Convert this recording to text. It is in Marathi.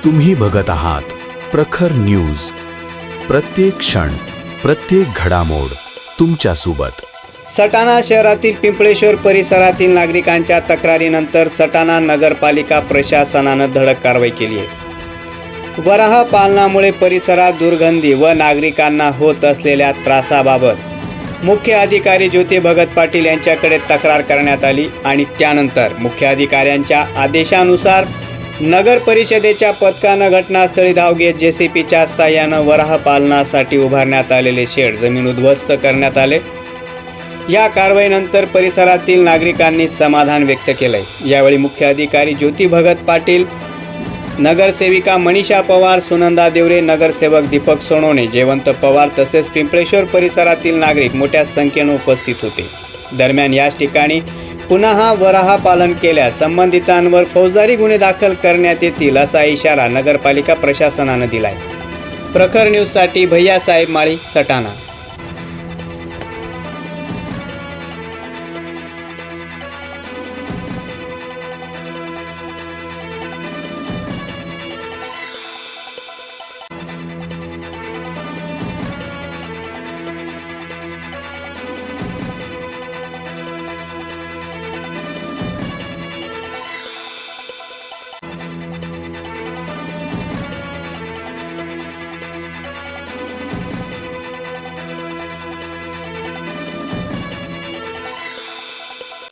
तुम्ही बघत आहात प्रखर न्यूज. प्रत्येक क्षण, प्रत्येक घडामोड तुमच्या सोबत. सटाणा शहरातील पिंपळेश्वर परिसरातील नागरिकांच्या तक्रारीनंतर सटाणा नगरपालिका प्रशासनानं धडक कारवाई केली आहे. वराह पालनामुळे परिसरात दुर्गंधी व नागरिकांना होत असलेल्या त्रासाबाबत मुख्य अधिकारी ज्योती भगत पाटील यांच्याकडे तक्रार करण्यात आली आणि त्यानंतर मुख्य अधिकाऱ्यांच्या आदेशानुसार नगर परिषदेच्या पथकानं घटनास्थळी धाव घेत JCPच्या साह्यानं वराह पालनासाठी उभारण्यात आलेले शेड जमीन उद्ध्वस्त करण्यात आले. या कारवाईनंतर परिसरातील नागरिकांनी समाधान व्यक्त केलंय. यावेळी मुख्य अधिकारी ज्योती भगत पाटील, नगरसेविका मनीषा पवार, सुनंदा देवरे, नगरसेवक दीपक सोनवणे, जयवंत पवार तसेच पिंपळेश्वर परिसरातील नागरिक मोठ्या संख्येने उपस्थित होते. दरम्यान याच ठिकाणी पुन्हा वराह पालन केल्यास संबंधितांवर फौजदारी गुन्हे दाखल करण्यात येतील असा इशारा नगरपालिका प्रशासनानं दिलाय. प्रखर न्यूजसाठी भैयासाहेब माळी, सटाणा.